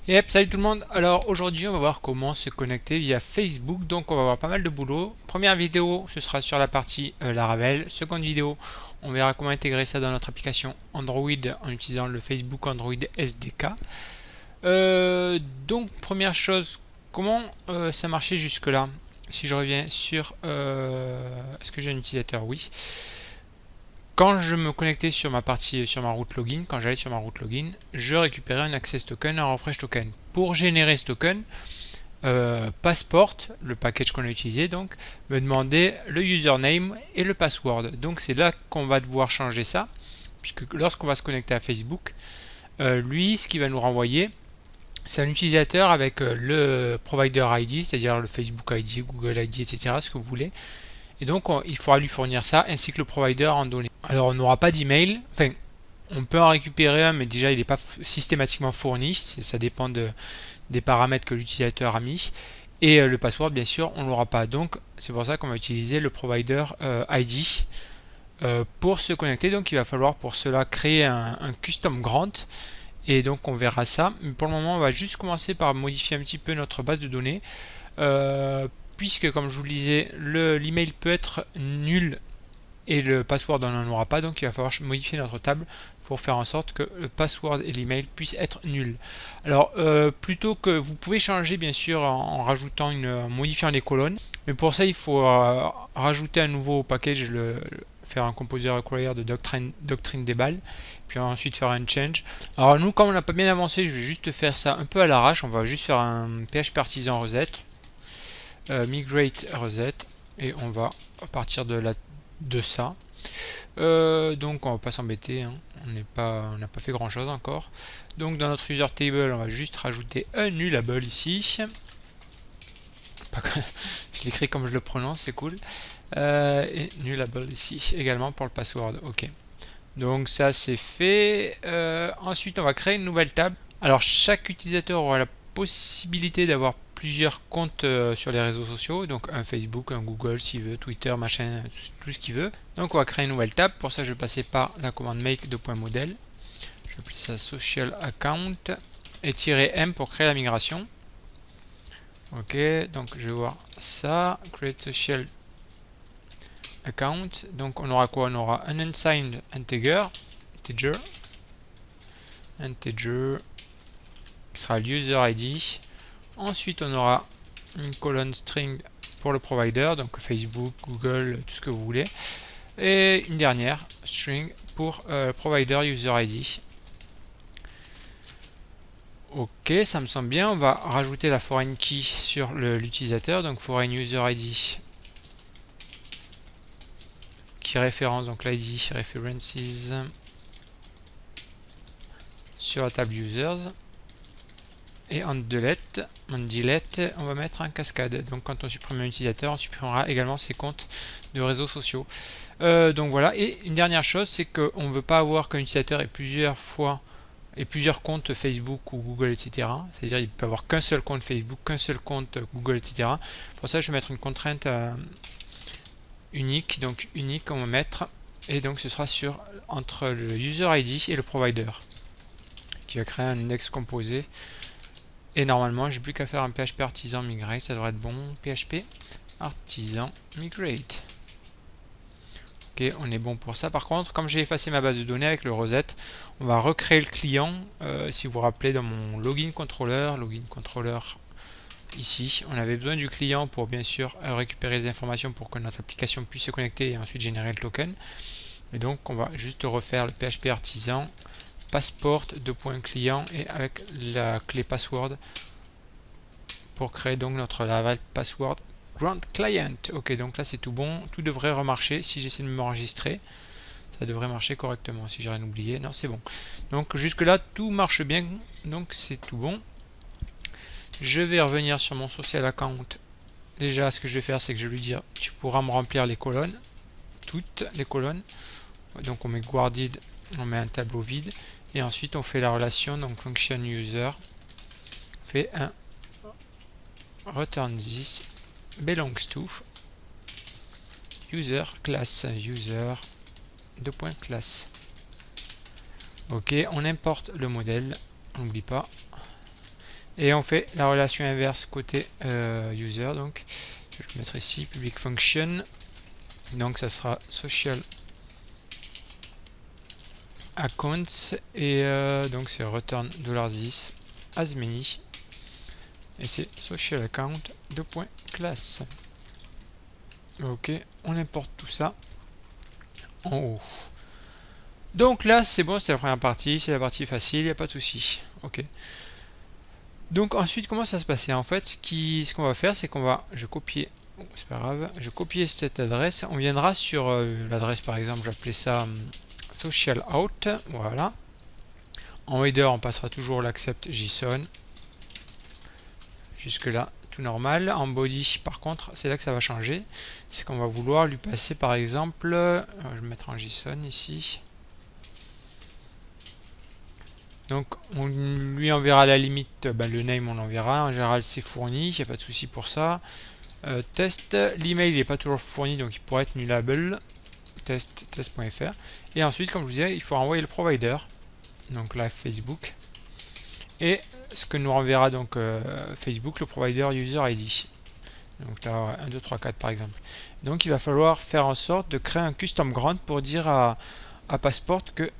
Et hop, salut tout le monde. Alors aujourd'hui on va voir comment se connecter via Facebook. Donc on va avoir pas mal de boulot. Première vidéo, ce sera sur la partie Laravel. Seconde vidéo, on verra comment intégrer ça dans notre application Android en utilisant le Facebook Android SDK. Donc première chose, comment ça marchait jusque là? Si je reviens sur est-ce que j'ai un utilisateur? Oui. Quand je me connectais sur ma partie, sur ma route login, quand j'allais sur ma route login, je récupérais un access token, un refresh token. Pour générer ce token, Passport, le package qu'on a utilisé, donc, me demandait le username et le password. Donc c'est là qu'on va devoir changer ça, puisque lorsqu'on va se connecter à Facebook, lui, ce qu'il va nous renvoyer, c'est un utilisateur avec le provider ID, c'est-à-dire le Facebook ID, Google ID, etc., ce que vous voulez. Et donc, il faudra lui fournir ça, ainsi que le provider en données. Alors, on n'aura pas d'email. Enfin, on peut en récupérer un, mais déjà, il n'est pas systématiquement fourni. Ça dépend des paramètres que l'utilisateur a mis. Et le password, bien sûr, on ne l'aura pas. Donc, c'est pour ça qu'on va utiliser le provider ID pour se connecter. Donc, il va falloir pour cela créer un custom grant. Et donc, on verra ça. Mais pour le moment, on va juste commencer par modifier un petit peu notre base de données. Puisque, comme je vous le disais, l'email peut être nul et le password on n'en aura pas, donc il va falloir modifier notre table pour faire en sorte que le password et l'email puissent être nuls. Alors plutôt que vous pouvez changer bien sûr en rajoutant en modifiant les colonnes, mais pour ça il faut rajouter un nouveau package, faire un composer require de doctrine des balles, puis ensuite faire un change. Alors nous, comme on n'a pas bien avancé, je vais juste faire ça un peu à l'arrache. On va juste faire un PHP artisan reset, migrate reset, et on va partir de ça. Donc on va pas s'embêter, hein. On n'a pas fait grand chose encore. Donc dans notre user table, on va juste rajouter un nullable ici. Je l'écris comme je le prononce, c'est cool. Et nullable ici également pour le password. Ok. Donc ça c'est fait. Ensuite on va créer une nouvelle table. Alors chaque utilisateur aura la possibilité d'avoir plusieurs comptes sur les réseaux sociaux, donc un Facebook, un Google s'il veut, Twitter, machin, tout ce qu'il veut. Donc on va créer une nouvelle table. Pour ça je vais passer par la commande make de .model. Je vais appeler ça social account et -m pour créer la migration. Ok, donc je vais voir ça, create social account. Donc on aura quoi? On aura un unsigned integer qui sera l'user ID. Ensuite on aura une colonne string pour le provider, donc Facebook, Google, tout ce que vous voulez. Et une dernière string pour provider user ID. Ok, ça me semble bien. On va rajouter la foreign key sur l'utilisateur, donc foreign user ID qui référence, donc l'ID references sur la table users. Et en delete, on va mettre un cascade. Donc quand on supprime un utilisateur, on supprimera également ses comptes de réseaux sociaux. Donc voilà. Et une dernière chose, c'est qu'on ne veut pas avoir qu'un utilisateur ait plusieurs comptes Facebook ou Google, etc. C'est-à-dire il peut avoir qu'un seul compte Facebook, qu'un seul compte Google, etc. Pour ça, je vais mettre une contrainte unique. Donc unique, on va mettre. Et donc ce sera entre le user ID et le provider, qui va créer un index composé. Et normalement, j'ai plus qu'à faire un PHP artisan migrate, ça devrait être bon. PHP artisan migrate. Ok, on est bon pour ça. Par contre, comme j'ai effacé ma base de données avec le reset, on va recréer le client. Si vous vous rappelez, dans mon login controller ici, on avait besoin du client pour bien sûr récupérer les informations pour que notre application puisse se connecter et ensuite générer le token. Et donc, on va juste refaire le PHP artisan passport client et avec la clé password pour créer donc notre Laravel password grant client. Ok, donc là c'est tout bon, tout devrait remarcher. Si j'essaie de m'enregistrer, ça devrait marcher correctement. Si j'ai rien oublié, non, c'est bon. Donc jusque là tout marche bien, donc c'est tout bon. Je vais revenir sur mon social account. Déjà, ce que je vais faire, c'est que je vais lui dire tu pourras me remplir les colonnes, toutes les colonnes. Donc on met guarded, on met un tableau vide. Et ensuite on fait la relation, donc function user, on fait un return this belongs to user class, user class. Ok, on importe le modèle, on n'oublie pas. Et on fait la relation inverse côté user. Donc je vais le mettre ici, public function. Donc ça sera social accounts et donc c'est return $10 as many et c'est social account class. Ok, on importe tout ça en haut. Donc là c'est bon, c'est la première partie, c'est la partie facile, il n'y a pas de souci. Ok. Donc ensuite comment ça se passait? En fait ce qu'on va faire c'est qu'on va, je copie, c'est pas grave, je copie cette adresse, on viendra sur l'adresse par exemple, j'appelais ça social out, voilà. En header on passera toujours l'accept JSON, jusque là tout normal. En body par contre c'est là que ça va changer, c'est qu'on va vouloir lui passer par exemple, je vais mettre en JSON ici. Donc on lui enverra à la limite le name, on l'enverra, en général c'est fourni, il n'y a pas de souci pour ça. Test, l'email il n'est pas toujours fourni donc il pourrait être nullable, test.fr. Et ensuite comme je vous disais il faut renvoyer le provider, donc là Facebook, et ce que nous renverra donc Facebook, le provider user ID. Donc là 1, 2, 3, 4 par exemple. Donc il va falloir faire en sorte de créer un custom grant pour dire à Passport que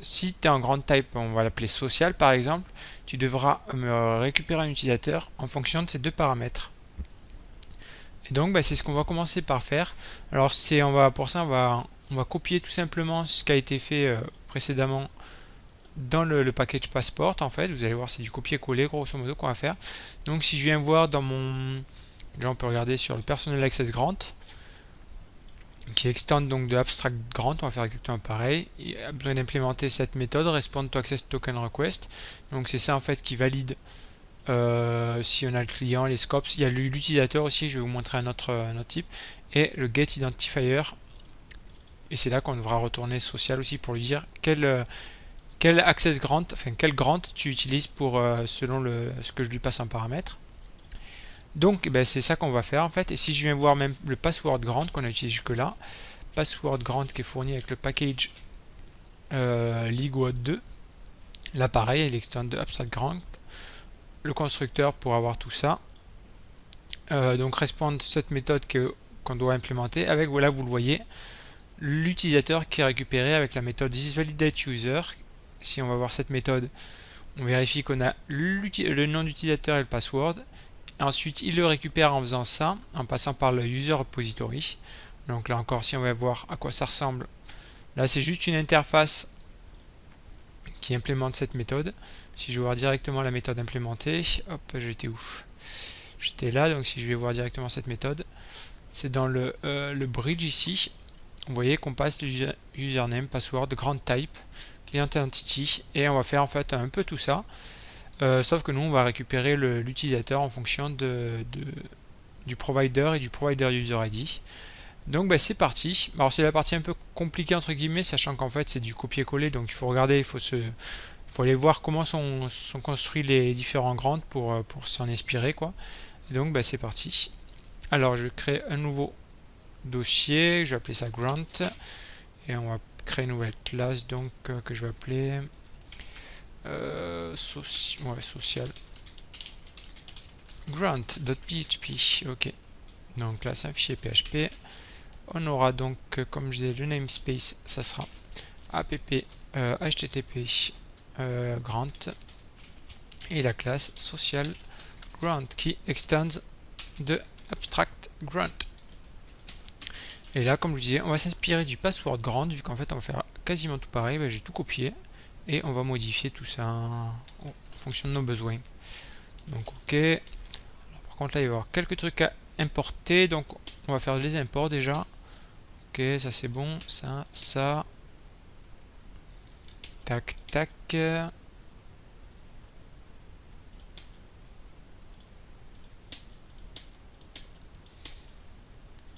si tu es en grant type, on va l'appeler social par exemple, tu devras me récupérer un utilisateur en fonction de ces deux paramètres. Et donc c'est ce qu'on va commencer par faire. Alors pour ça on va copier tout simplement ce qui a été fait précédemment dans le package Passport. En fait vous allez voir, c'est du copier-coller grosso modo qu'on va faire. Donc si je viens voir dans mon, là on peut regarder sur le personal access grant qui extend donc de abstract grant, on va faire exactement pareil. Il a besoin d'implémenter cette méthode respond to access token request. Donc c'est ça en fait qui valide si on a le client, les scopes. Il y a l'utilisateur aussi, je vais vous montrer un autre type, et le get identifier. Et c'est là qu'on devra retourner social aussi pour lui dire quel access grant, enfin quel grant tu utilises pour selon ce que je lui passe en paramètre. Donc c'est ça qu'on va faire en fait. Et si je viens voir même le password grant qu'on a utilisé jusque là, password grant qui est fourni avec le package Ligo 2, là pareil il extend de abstract grant, le constructeur pour avoir tout ça, donc répondre cette méthode qu'on doit implémenter avec, voilà vous le voyez, l'utilisateur qui est récupéré avec la méthode thisValidateUser. Si on va voir cette méthode, on vérifie qu'on a le nom d'utilisateur et le password. Ensuite, il le récupère en faisant ça, en passant par le user repository. Donc là encore, si on va voir à quoi ça ressemble, là c'est juste une interface qui implémente cette méthode. Si je vais voir directement la méthode implémentée, hop, j'étais où? J'étais là, donc si je vais voir directement cette méthode, c'est dans le bridge ici. Vous voyez qu'on passe le username, password, grant type, client entity, et on va faire en fait un peu tout ça. Sauf que nous on va récupérer l'utilisateur en fonction du provider et du provider user ID. Donc c'est parti. Alors c'est la partie un peu compliquée entre guillemets, sachant qu'en fait c'est du copier-coller, donc il faut regarder, il faut aller voir comment sont construits les différents grants pour s'en inspirer quoi. Et donc c'est parti. Alors je crée un nouveau dossier, je vais appeler ça grant, et on va créer une nouvelle classe donc que je vais appeler social grant.php. ok, donc là c'est un fichier PHP. On aura donc comme je disais le namespace, ça sera app http grant, et la classe social grant qui extends de abstract grant. Et là comme je disais, on va s'inspirer du password grant vu qu'en fait on va faire quasiment tout pareil. J'ai tout copié et on va modifier tout ça en fonction de nos besoins. Donc ok. Alors, par contre là il va y avoir quelques trucs à importer, donc on va faire les imports déjà. Ok, ça c'est bon, ça. Tac tac.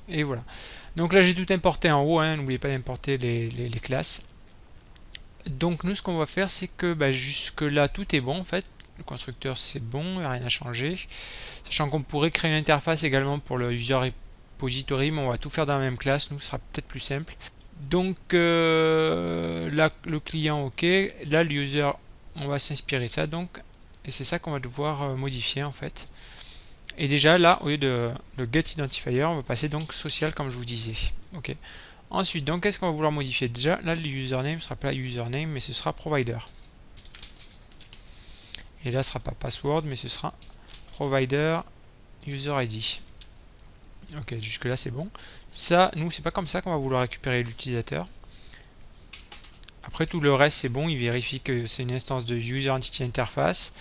Et voilà. Donc là j'ai tout importé en haut, n'oubliez pas d'importer les classes. Donc nous ce qu'on va faire c'est que jusque là tout est bon en fait. Le constructeur c'est bon, il n'y a rien à changer. Sachant qu'on pourrait créer une interface également pour le user repository, mais on va tout faire dans la même classe, nous ce sera peut-être plus simple. Donc là le client ok, là le user on va s'inspirer de ça, donc et c'est ça qu'on va devoir modifier en fait. Et déjà là, au lieu de get identifier, on va passer donc social comme je vous disais. Ok. Ensuite, donc qu'est-ce qu'on va vouloir modifier? Déjà là, le username ne sera pas username, mais ce sera provider. Et là, ce sera pas password, mais ce sera provider user ID. Ok, jusque là c'est bon. Ça, nous, c'est pas comme ça qu'on va vouloir récupérer l'utilisateur. Après tout le reste c'est bon, il vérifie que c'est une instance de user entity interface.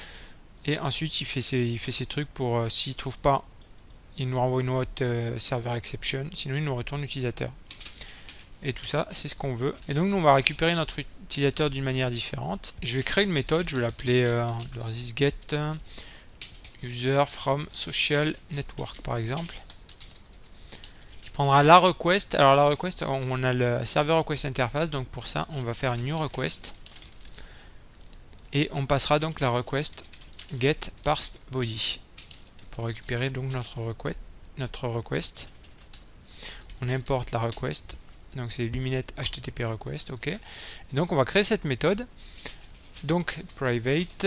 Et ensuite il fait ses trucs pour s'il trouve pas, il nous renvoie une autre server exception, sinon il nous retourne l'utilisateur. Et tout ça, c'est ce qu'on veut. Et donc nous on va récupérer notre utilisateur d'une manière différente. Je vais créer une méthode, je vais l'appeler get user from social network par exemple. Prendra la request. Alors la request, on a le serveur request interface, donc pour ça on va faire new request et on passera donc la request get parsed body pour récupérer donc notre request. On importe la request, donc c'est luminette http request, ok. Et donc on va créer cette méthode, donc private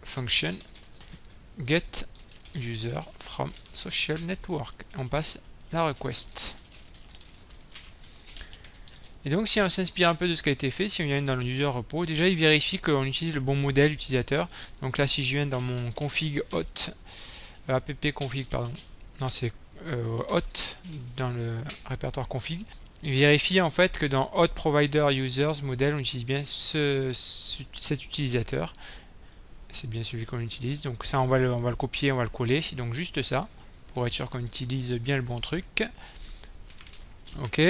function get user from social network. On passe la request. Et donc si on s'inspire un peu de ce qui a été fait, si on vient dans le user repo, déjà il vérifie qu'on utilise le bon modèle utilisateur. Donc là si je viens dans mon config hot, app config pardon, non c'est hot dans le répertoire config, il vérifie en fait que dans hot provider users modèle on utilise bien cet utilisateur. C'est bien celui qu'on utilise, donc ça on va le copier, on va le coller, donc juste ça pour être sûr qu'on utilise bien le bon truc. Ok.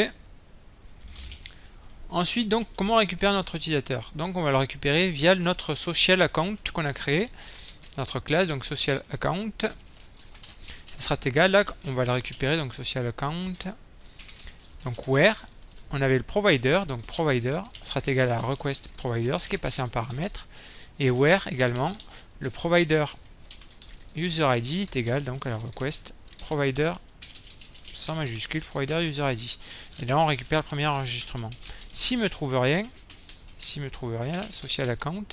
Ensuite donc comment récupérer notre utilisateur? Donc on va le récupérer via notre social account qu'on a créé, notre classe, donc social account. Ça sera égal, là on va le récupérer, donc social account, donc where on avait le provider, donc provider sera égal à request provider, ce qui est passé en paramètre. Et where également le provider user ID est égal donc à la request provider sans majuscule provider user ID. Et là on récupère le premier enregistrement. S'il me trouve rien, social account,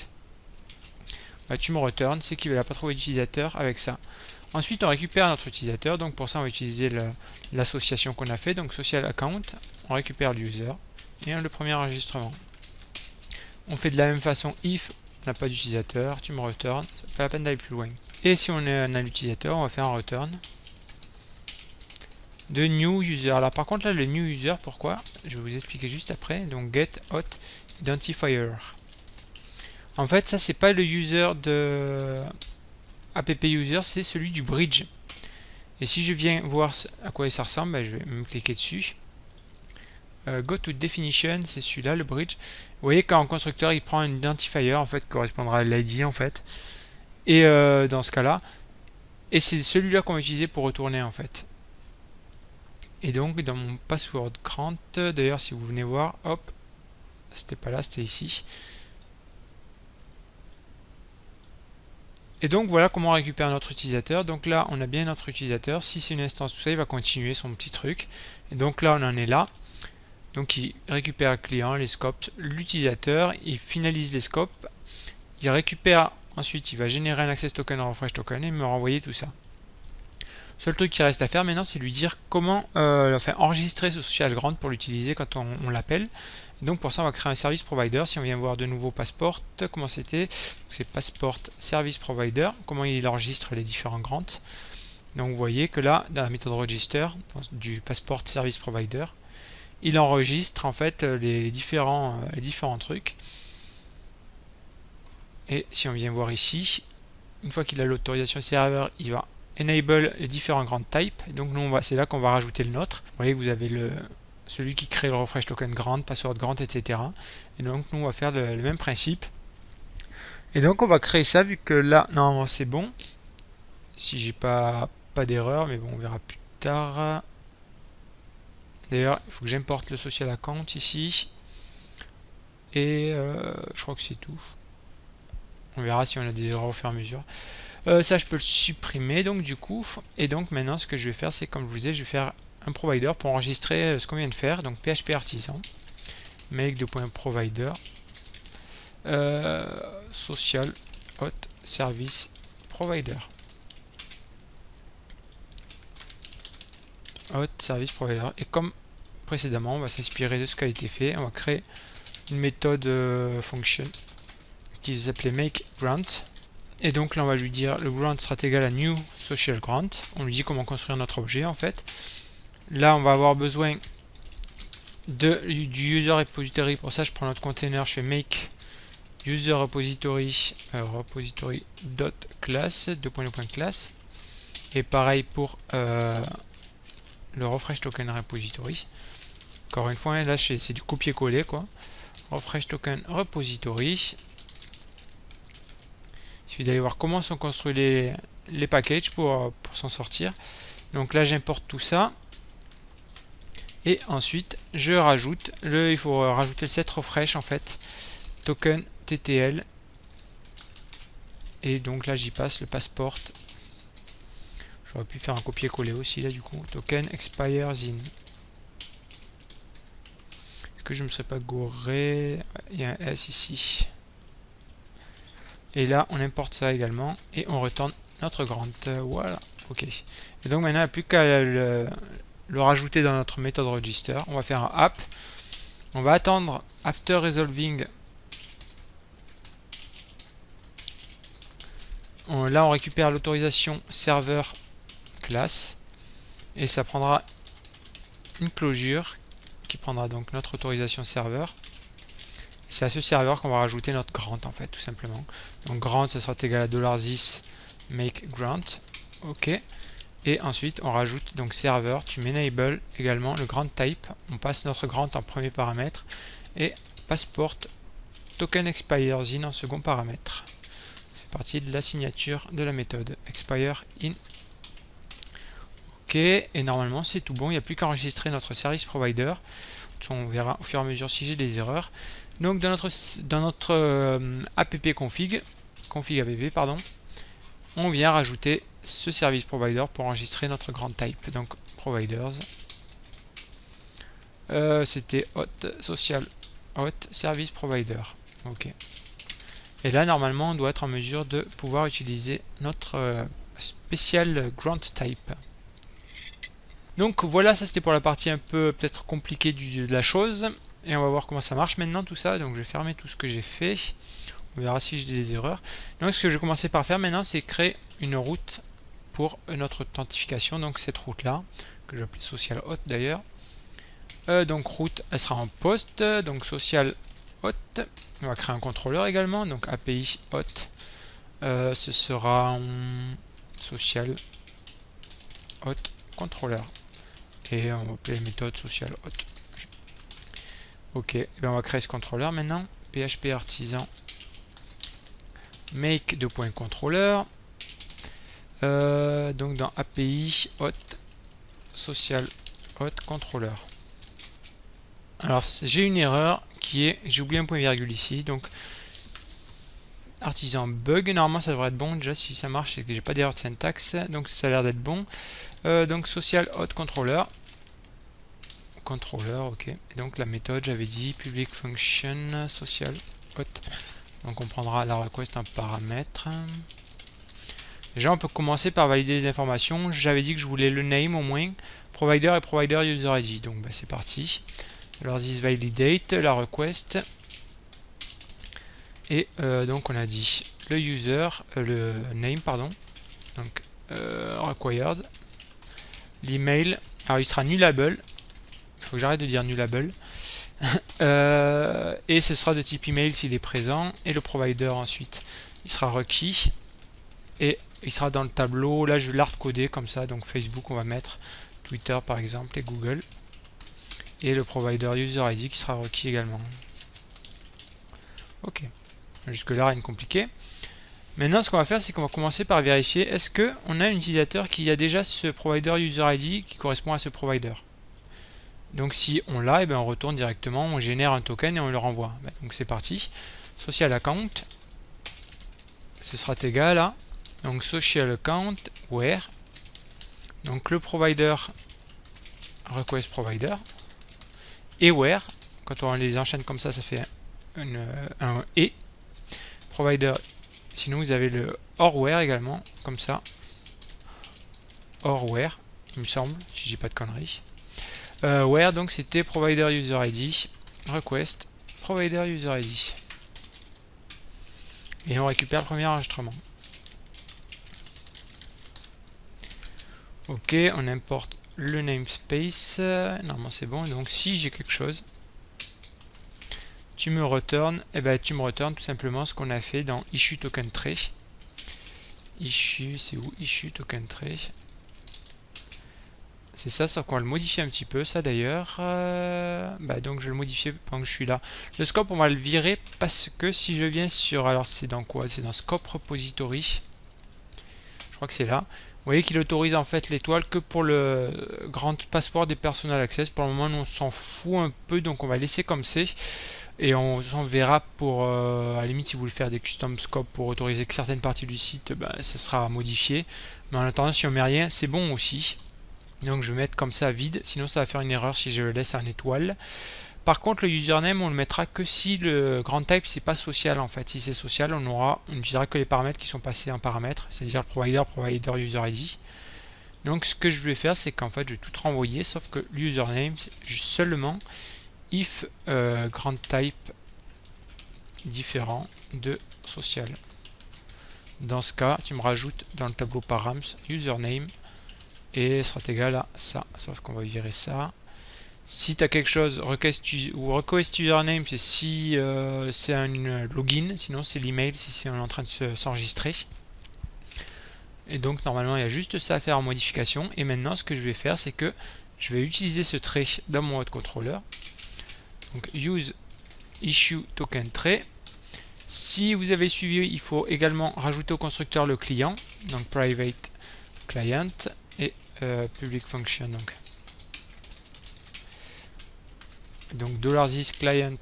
bah, tu me return, c'est qu'il n'a pas trouvé d'utilisateur avec ça. Ensuite on récupère notre utilisateur, donc pour ça on va utiliser l'association qu'on a fait, donc social account, on récupère l'user et le premier enregistrement. On fait de la même façon if on n'a pas d'utilisateur, tu me return, c'est pas la peine d'aller plus loin. Et si on a l'utilisateur, on va faire un return de new user. Alors par contre là le new user, pourquoi? Je vais vous expliquer juste après. Donc get hot identifier. En fait ça c'est pas le user de app user, c'est celui du bridge. Et si je viens voir à quoi ça ressemble, bah, je vais me cliquer dessus. Go to definition, c'est celui-là, le bridge. Vous voyez qu'en constructeur, il prend un identifier en fait qui correspondra à l'ID en fait. Et dans ce cas-là, et c'est celui-là qu'on va utiliser pour retourner en fait. Et donc dans mon password grant, d'ailleurs si vous venez voir, hop, c'était pas là, c'était ici. Et donc voilà comment on récupère notre utilisateur. Donc là, on a bien notre utilisateur. Si c'est une instance, tout ça, il va continuer son petit truc. Et donc là, on en est là. Donc il récupère le client, les scopes, l'utilisateur, il finalise les scopes, il récupère, ensuite il va générer un access token, un refresh token et me renvoyer tout ça. Seul truc qui reste à faire maintenant, c'est lui dire comment enregistrer ce social grant pour l'utiliser quand on l'appelle. Donc pour ça on va créer un service provider. Si on vient voir de nouveau passport, comment c'était? C'est passport service provider, comment il enregistre les différents grants. Donc vous voyez que là, dans la méthode register, du passport service provider, il enregistre en fait les différents trucs. Et si on vient voir ici, une fois qu'il a l'autorisation serveur, il va enable les différents grant types. Et donc nous c'est là qu'on va rajouter le nôtre. Vous voyez que vous avez celui qui crée le refresh token grant, password grant, etc. Et donc nous on va faire le même principe. Et donc on va créer ça vu que là normalement c'est bon. Si j'ai pas d'erreur, mais bon on verra plus tard. D'ailleurs, il faut que j'importe le social account ici. Et je crois que c'est tout. On verra si on a des erreurs au fur et à mesure. Ça, je peux le supprimer, donc du coup. Et donc maintenant, ce que je vais faire, c'est comme je vous disais, je vais faire un provider pour enregistrer ce qu'on vient de faire. Donc PHP artisan. Make de point provider. social hot service provider. Hot service provider. Et comme précédemment, on va s'inspirer de ce qui a été fait. On va créer une méthode function qui s'appelait make grant. Et donc là, on va lui dire le grant sera égal à new social grant. On lui dit comment construire notre objet en fait. Là, on va avoir besoin du user repository. Pour ça, je prends notre container, je fais make user repository repository.class class. Et pareil pour le refresh token repository. Encore une fois, là c'est du copier-coller quoi. Refresh token repository. Il suffit d'aller voir comment sont construits les packages pour s'en sortir. Donc là j'importe tout ça. Et ensuite je rajoute il faut rajouter le set refresh en fait. Token TTL. Et donc là j'y passe le passport. J'aurais pu faire un copier-coller aussi là du coup. Token expires in. Est-ce que je me serais pas gouré? Il y a un S ici. Et là on importe ça également. Et on retourne notre grant. Voilà. Ok. Et donc maintenant il n'y a plus qu'à le rajouter dans notre méthode register. On va faire un app. On va attendre after resolving. Là on récupère l'autorisation serveur classe et ça prendra une closure qui prendra donc notre autorisation serveur. C'est à ce serveur qu'on va rajouter notre grant en fait tout simplement. Donc grant ça sera égal à $this make grant. Ok. Et ensuite on rajoute donc serveur, tu enable également le grant type. On passe notre grant en premier paramètre et passport token expires in en second paramètre. C'est parti de la signature de la méthode expire in. Ok, et normalement c'est tout bon, il n'y a plus qu'à enregistrer notre service provider. On verra au fur et à mesure si j'ai des erreurs. Donc dans notre app config app pardon, on vient rajouter ce service provider pour enregistrer notre grant type. Donc providers, c'était hot social hot service provider. Ok. Et là normalement on doit être en mesure de pouvoir utiliser notre spécial grant type. Donc voilà, ça c'était pour la partie un peu peut-être compliquée de la chose. Et on va voir comment ça marche maintenant tout ça. Donc je vais fermer tout ce que j'ai fait. On verra si j'ai des erreurs. Donc ce que je vais commencer par faire maintenant, c'est créer une route pour notre authentification. Donc cette route là, que je vais appeler social hot d'ailleurs. Donc route, elle sera en post. Donc social hot. On va créer un contrôleur également. Donc API hot. Ce sera social hot contrôleur. Et on va appeler la méthode social hot. Ok, et bien on va créer ce contrôleur maintenant. PHP artisan make contrôleur. Donc dans API hot social hot contrôleur. Alors j'ai une erreur qui est, j'ai oublié un point virgule ici, donc artisan bug, normalement ça devrait être bon, déjà si ça marche c'est que j'ai pas d'erreur de syntaxe, donc ça a l'air d'être bon. Donc social hot contrôleur, ok, et donc la méthode j'avais dit public function social hot, donc on prendra la request en paramètre. Déjà on peut commencer par valider les informations, j'avais dit que je voulais le name au moins, provider et provider user ID, donc bah, c'est parti. Alors this validate la request. Et donc on a dit le user, le name pardon, donc required, l'email, alors il sera nullable, il faut que j'arrête de dire nullable, et ce sera de type email s'il est présent, et le provider ensuite il sera requis, et il sera dans le tableau, là je vais l'hardcoder comme ça, donc Facebook on va mettre, Twitter par exemple et Google, et le provider user ID qui sera requis également. Ok. Jusque là rien de compliqué. Maintenant ce qu'on va faire c'est qu'on va commencer par vérifier est-ce qu'on a un utilisateur qui a déjà ce provider user ID qui correspond à ce provider. Donc si on l'a, et bien on retourne directement, on génère un token et on le renvoie. Donc c'est parti. Social account, ce sera égal à donc social account where, donc le provider request provider et where, quand on les enchaîne comme ça ça fait un et provider. Sinon vous avez le orware également, comme ça. Orware, il me semble, si je dis pas de conneries. Where, donc c'était provider user ID, request, provider user ID. Et on récupère le premier enregistrement. Ok, on importe le namespace. Normalement c'est bon. Donc si j'ai quelque chose, tu me returnes, tu me returnes tout simplement ce qu'on a fait dans issue token tree. Issue, c'est où? Issue token tree. C'est ça, sauf qu'on va le modifier un petit peu, ça d'ailleurs. Donc je vais le modifier pendant que je suis là. Le scope, on va le virer parce que si je viens sur... Alors c'est dans quoi? C'est dans scope repository. Je crois que c'est là. Vous voyez qu'il autorise en fait l'étoile que pour le grand passeport des personal access. Pour le moment, nous, on s'en fout un peu, donc on va laisser comme c'est. Et on s'en verra pour, à la limite, si vous voulez faire des custom scopes pour autoriser que certaines parties du site, ça sera modifié. Mais en attendant, si on met rien, c'est bon aussi. Donc je vais mettre comme ça vide, sinon ça va faire une erreur si je le laisse en étoile. Par contre le username on le mettra que si le grand type c'est pas social en fait. Si c'est social on utilisera que les paramètres qui sont passés en paramètres, c'est-à-dire le provider user ID. Donc ce que je vais faire c'est qu'en fait je vais tout renvoyer sauf que l'username c'est seulement if grand type différent de social. Dans ce cas tu me rajoutes dans le tableau params username et sera égal à ça, sauf qu'on va virer ça. Si tu as quelque chose, request username, c'est si c'est un login, sinon c'est l'email si c'est en train de s'enregistrer. Et donc normalement il y a juste ça à faire en modification. Et maintenant ce que je vais faire c'est que je vais utiliser ce trait dans mon autre contrôleur. Donc use issue token trait. Si vous avez suivi, il faut également rajouter au constructeur le client, donc private client et public function. Donc $this client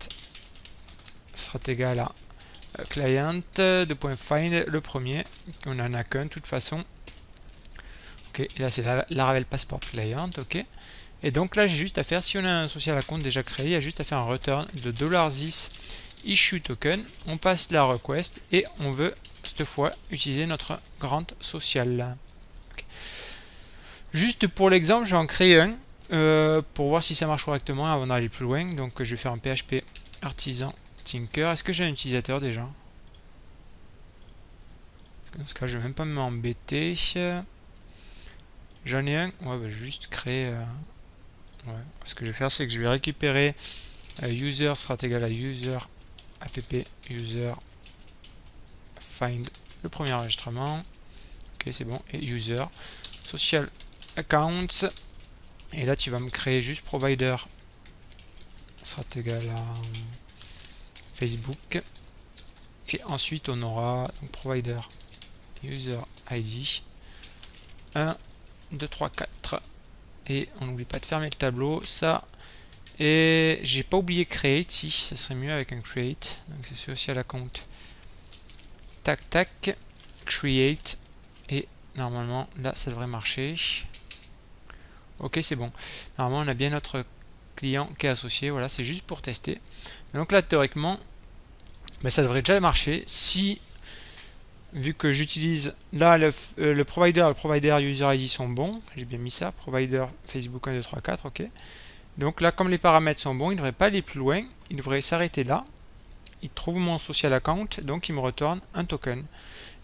sera égal à client de .find le premier, on n'en a qu'un de toute façon. Ok, et là c'est la Laravel Passport Client, ok. Et donc là j'ai juste à faire, si on a un social account déjà créé, il y a juste à faire un return de $this issue token, on passe la request et on veut cette fois utiliser notre grand social. Okay. Juste pour l'exemple, je vais en créer un pour voir si ça marche correctement avant d'aller plus loin. Donc je vais faire un PHP artisan Tinker. Est-ce que j'ai un utilisateur déjà? Dans ce cas, je vais même pas m'embêter. J'en ai un. Ouais, je vais juste créer. Ce que je vais faire, c'est que je vais récupérer user sera égal à user app user find le premier enregistrement. Ok, c'est bon. Et user social accounts. Et là, tu vas me créer juste provider sera égal à Facebook. Et ensuite, on aura donc provider user ID 1, 2, 3, 4. Et on n'oublie pas de fermer le tableau. Ça. Et j'ai pas oublié create. Si, ça serait mieux avec un create. Donc c'est social account. Tac, tac. Create. Et normalement, là, ça devrait marcher. Ok, c'est bon. Normalement, on a bien notre client qui est associé. Voilà, c'est juste pour tester. Donc là, théoriquement, ça devrait déjà marcher. Si, vu que j'utilise là le provider et le provider user ID sont bons, j'ai bien mis ça, provider Facebook 1, 2, 3, 4, ok. Donc là, comme les paramètres sont bons, il ne devrait pas aller plus loin. Il devrait s'arrêter là. Il trouve mon social account, donc il me retourne un token.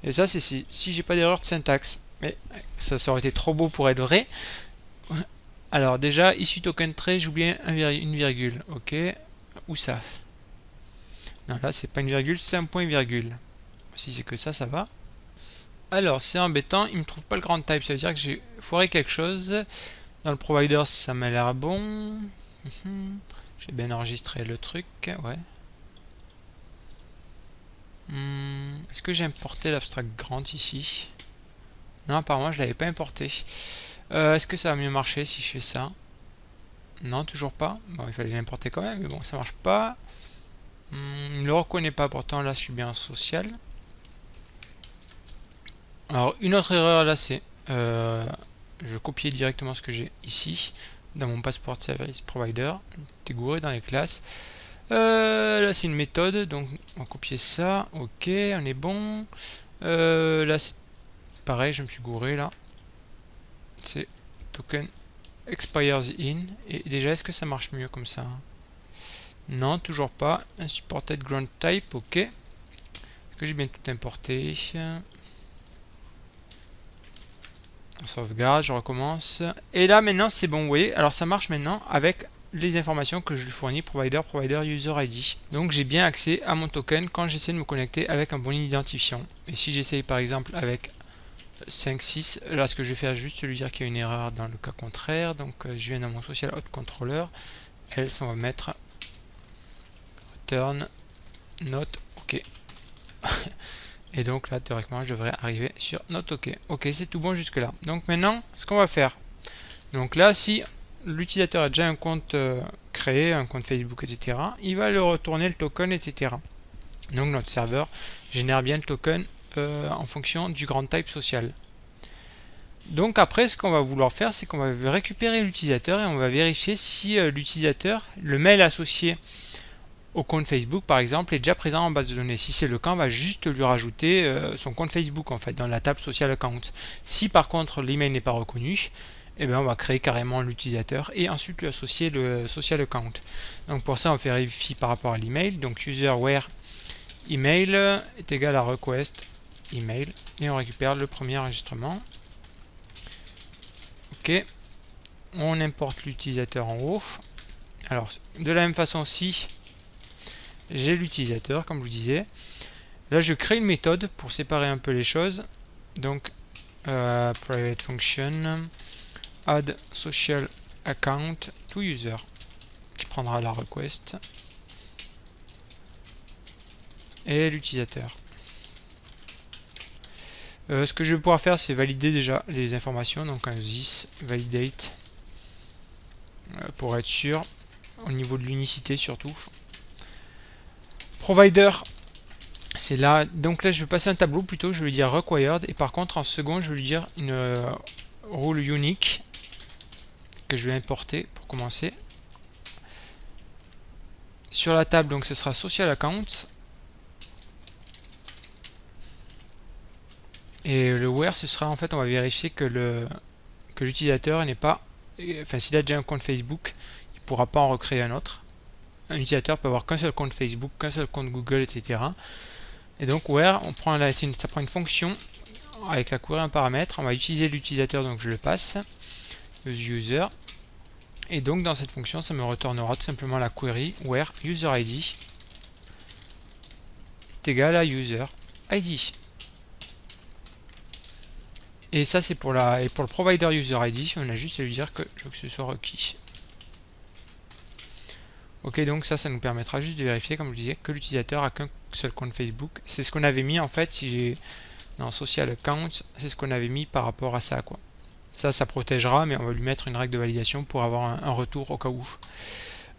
Et ça, c'est si j'ai pas d'erreur de syntaxe. Mais ça aurait été trop beau pour être vrai. Alors déjà, issue token trait, j'ai oublié une virgule. Ok. Où ça? Non, là, c'est pas une virgule, c'est un point virgule. Si c'est que ça, ça va. Alors, c'est embêtant, il me trouve pas le grand type. Ça veut dire que j'ai foiré quelque chose. Dans le provider, ça m'a l'air bon. J'ai bien enregistré le truc. Ouais. Est-ce que j'ai importé l'abstract grand ici? Non, apparemment, je l'avais pas importé. Est-ce que ça va mieux marcher si je fais ça? Non, toujours pas. Bon, il fallait l'importer quand même, mais bon, ça marche pas. Il ne le reconnaît pas, pourtant là, je suis bien en social. Alors, une autre erreur là, c'est... je copiais directement ce que j'ai ici, dans mon Passport Service Provider. T'es gouré dans les classes. Là c'est une méthode, donc on va copier ça, ok, on est bon. Là c'est pareil, je me suis gouré là. C'est token expires in, et déjà est-ce que ça marche mieux comme ça? Non, toujours pas. Unsupported ground type, ok. Est-ce que j'ai bien tout importé? On sauvegarde, je recommence. Et là maintenant c'est bon, vous voyez, alors ça marche maintenant avec les informations que je lui fournis, provider, user ID. Donc j'ai bien accès à mon token quand j'essaie de me connecter avec un bon identifiant. Et si j'essaye par exemple avec 5, 6, là ce que je vais faire, juste lui dire qu'il y a une erreur dans le cas contraire. Donc je viens dans mon social hot controller, else on va mettre return not ok. Et donc là théoriquement je devrais arriver sur not ok. Ok, c'est tout bon jusque là. Donc maintenant ce qu'on va faire, donc là si l'utilisateur a déjà un compte créé, un compte Facebook, etc., il va le retourner le token, etc. Donc notre serveur génère bien le token en fonction du grand type social. Donc après ce qu'on va vouloir faire, c'est qu'on va récupérer l'utilisateur et on va vérifier si l'utilisateur, le mail associé au compte Facebook par exemple est déjà présent en base de données. Si c'est le cas, on va juste lui rajouter son compte Facebook en fait dans la table social account. Si par contre l'email n'est pas reconnu, eh bien on va créer carrément l'utilisateur et ensuite lui associer le social account. Donc pour ça on vérifie par rapport à l'email. Donc user where email est égal à request email et on récupère le premier enregistrement. Ok, on importe l'utilisateur en haut. Alors de la même façon aussi, j'ai l'utilisateur comme je vous disais. Là je crée une méthode pour séparer un peu les choses. Donc private function add social account to user qui prendra la request et l'utilisateur. Ce que je vais pouvoir faire, c'est valider déjà les informations, donc un this validate pour être sûr au niveau de l'unicité surtout. Provider, c'est là, donc là je vais passer un tableau plutôt, je vais lui dire required et par contre en second je vais lui dire une rule unique que je vais importer pour commencer. Sur la table, donc ce sera social account. Et le where, ce sera en fait, on va vérifier que l'utilisateur n'est pas, enfin s'il a déjà un compte Facebook, il ne pourra pas en recréer un autre. Un utilisateur peut avoir qu'un seul compte Facebook, qu'un seul compte Google, etc. Et donc where, on prend là, ça prend une fonction avec la query un paramètre. On va utiliser l'utilisateur, donc je le passe user. Et donc dans cette fonction, ça me retournera tout simplement la query where user ID est égal à user ID. Et ça c'est pour le provider user ID, on a juste à lui dire que je veux que ce soit requis. Ok, donc ça nous permettra juste de vérifier, comme je disais, que l'utilisateur a qu'un seul compte Facebook. C'est ce qu'on avait mis en fait, si j'ai dans social account, c'est ce qu'on avait mis par rapport à ça, quoi. Ça protégera, mais on va lui mettre une règle de validation pour avoir un retour au cas où.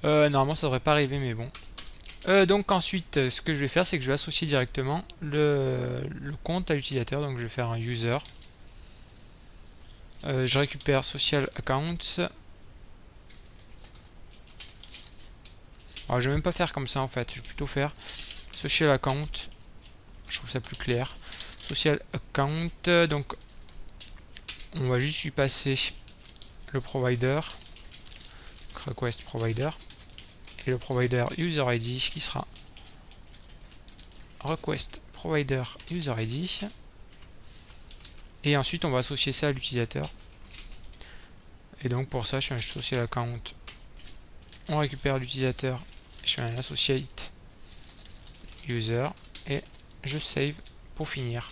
Normalement ça devrait pas arriver, mais bon. Donc ensuite, ce que je vais faire, c'est que je vais associer directement le compte à l'utilisateur, donc je vais faire un user. Je récupère social account. Alors je vais même pas faire comme ça en fait, je vais plutôt faire social account. Je trouve ça plus clair. Social account, donc on va juste lui passer le provider, request provider, et le provider user ID qui sera request provider user ID. Et ensuite on va associer ça à l'utilisateur. Et donc pour ça je fais un social account, on récupère l'utilisateur, je fais un associate user et je save pour finir.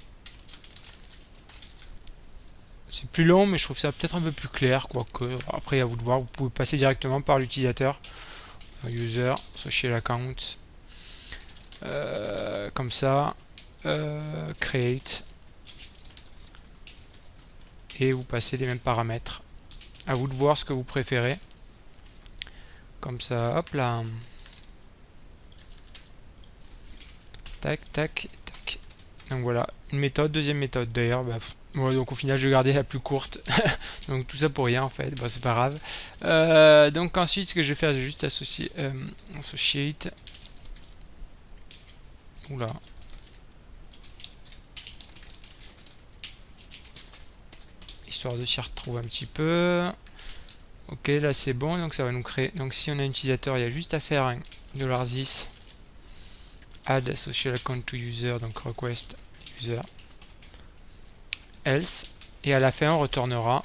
C'est plus long mais je trouve ça peut-être un peu plus clair, quoique après à vous de voir, vous pouvez passer directement par l'utilisateur. User, social account, comme ça, create, et vous passez les mêmes paramètres. À vous de voir ce que vous préférez. Comme ça, hop là. Tac, tac, tac. Donc voilà, une méthode, deuxième méthode. D'ailleurs, voilà, donc au final, je vais garder la plus courte. Donc tout ça pour rien en fait, c'est pas grave. Donc ensuite, ce que je vais faire, je vais juste associer associate Oula. Histoire de s'y retrouver un petit peu. Ok, là c'est bon, donc ça va nous créer. Donc si on a un utilisateur, il y a juste à faire un $this add social account to user, donc request user else, et à la fin on retournera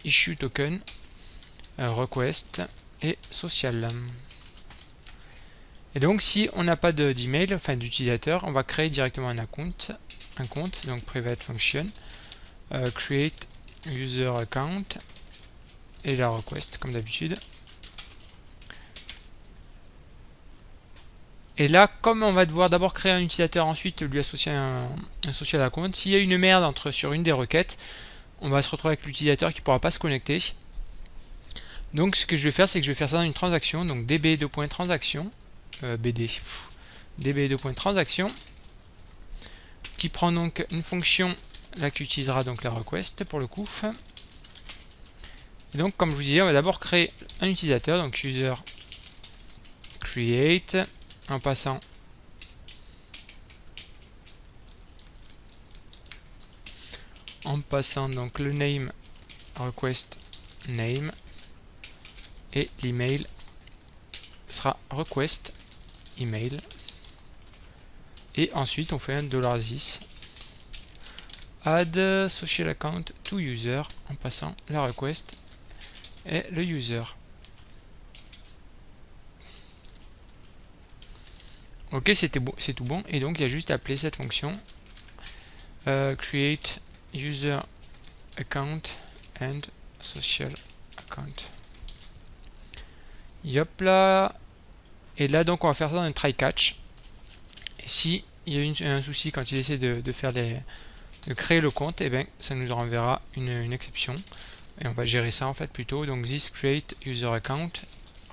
issue token request et social. Et donc si on n'a pas d'email, enfin d'utilisateur, on va créer directement un compte, donc private function create user account et la request comme d'habitude. Et là, comme on va devoir d'abord créer un utilisateur, ensuite lui associer un social account, s'il y a une merde sur une des requêtes, on va se retrouver avec l'utilisateur qui ne pourra pas se connecter. Donc ce que je vais faire, c'est que je vais faire ça dans une transaction, donc db2.transaction, db2.transaction, qui prend donc une fonction là qui utilisera donc la request pour le coup. Et donc comme je vous disais, on va d'abord créer un utilisateur, donc user create, en passant donc le name request name et l'email sera request email, et ensuite on fait un $this add social account to user en passant la request et le user. Ok, c'est tout bon, et donc il y a juste à appeler cette fonction create user account and social account. Yop là. Et là donc on va faire ça dans un try catch. Et si il y a un souci quand il essaie de faire de créer le compte, et bien ça nous renverra une exception. Et on va gérer ça en fait plutôt. Donc this create user account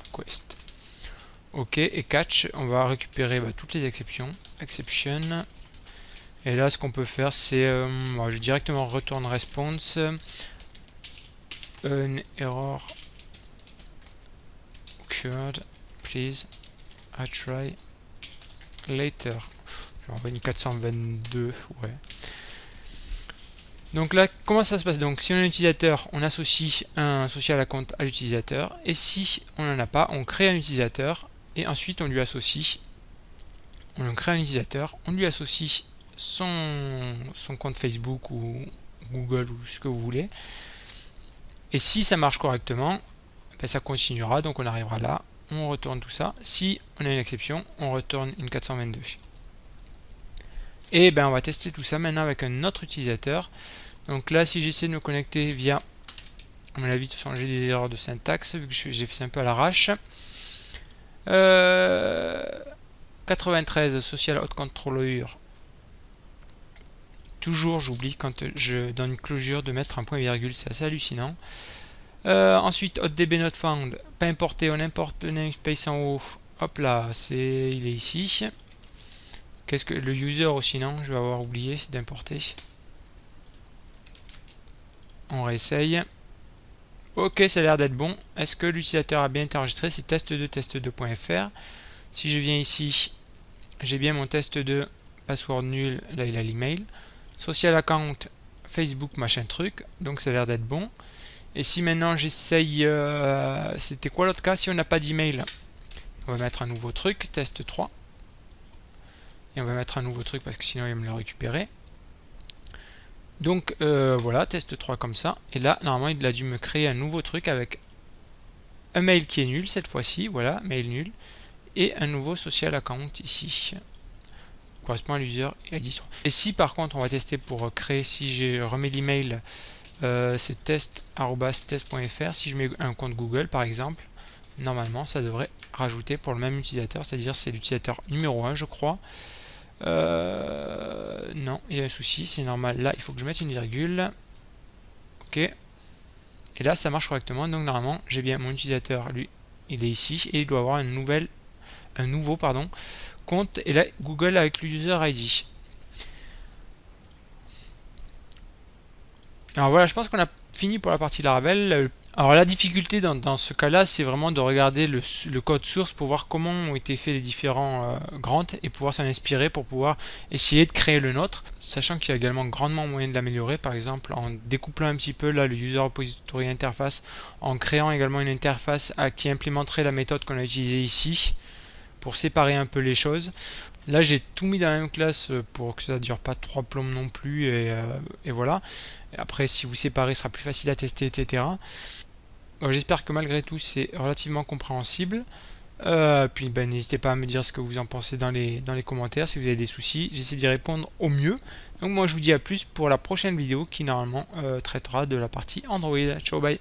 request. Ok, et catch, on va récupérer toutes les exceptions. Exception. Et là ce qu'on peut faire c'est je directement retourne response. An error occurred, please try later. Je vais envoyer une 422, ouais. Donc là, comment ça se passe? Donc si on a un utilisateur, on associe un social account à l'utilisateur, et si on n'en a pas, on crée un utilisateur, et ensuite on lui associe, on crée un utilisateur, on lui associe son compte Facebook ou Google ou ce que vous voulez, et si ça marche correctement, ben ça continuera, donc on arrivera là, on retourne tout ça. Si on a une exception, on retourne une 422. Et ben on va tester tout ça maintenant avec un autre utilisateur. Donc là, si j'essaie de me connecter via, à mon avis, de toute façon, j'ai des erreurs de syntaxe vu que j'ai fait ça un peu à l'arrache. 93 social hot controller. Toujours, j'oublie quand je donne une closure de mettre un point virgule, c'est assez hallucinant. Ensuite, hotdb not found, pas importé, on importe le namespace en haut. Hop là, il est ici. Qu'est-ce que le user aussi, non? Je vais avoir oublié d'importer. On réessaye. Ok, ça a l'air d'être bon. Est-ce que l'utilisateur a bien été enregistré? C'est test2 test2.fr. Si je viens ici, j'ai bien mon test2, password nul, là il a l'email. Social account, Facebook, machin truc. Donc ça a l'air d'être bon. Et si maintenant j'essaye, c'était quoi l'autre cas? Si on n'a pas d'email, on va mettre un nouveau truc, test 3. Et on va mettre un nouveau truc parce que sinon il va me le récupérer. Donc voilà, test 3 comme ça. Et là, normalement, il a dû me créer un nouveau truc avec un mail qui est nul cette fois-ci. Voilà, mail nul. Et un nouveau social account ici. Correspond à l'user ID. Et si par contre, on va tester pour créer, si je remets l'email, c'est test@test.fr. Si je mets un compte Google par exemple, normalement, ça devrait rajouter pour le même utilisateur. C'est-à-dire c'est l'utilisateur numéro 1, je crois. Non, il y a un souci, c'est normal. Là, il faut que je mette une virgule. Ok. Et là, ça marche correctement. Donc, normalement, j'ai bien mon utilisateur. Lui, il est ici et il doit avoir un nouveau compte. Et là, Google avec le user ID. Alors voilà, je pense qu'on a fini pour la partie Laravel. Alors la difficulté dans ce cas-là, c'est vraiment de regarder le code source pour voir comment ont été faits les différents grants et pouvoir s'en inspirer pour pouvoir essayer de créer le nôtre, sachant qu'il y a également grandement moyen de l'améliorer, par exemple en découplant un petit peu là le user repository interface, en créant également une interface qui implémenterait la méthode qu'on a utilisée ici pour séparer un peu les choses. Là j'ai tout mis dans la même classe pour que ça ne dure pas 3 plombes non plus et voilà. Et après si vous séparez ce sera plus facile à tester, etc. J'espère que malgré tout c'est relativement compréhensible. Puis ben, n'hésitez pas à me dire ce que vous en pensez dans les commentaires si vous avez des soucis. J'essaie d'y répondre au mieux. Donc moi je vous dis à plus pour la prochaine vidéo qui normalement traitera de la partie Android. Ciao, bye.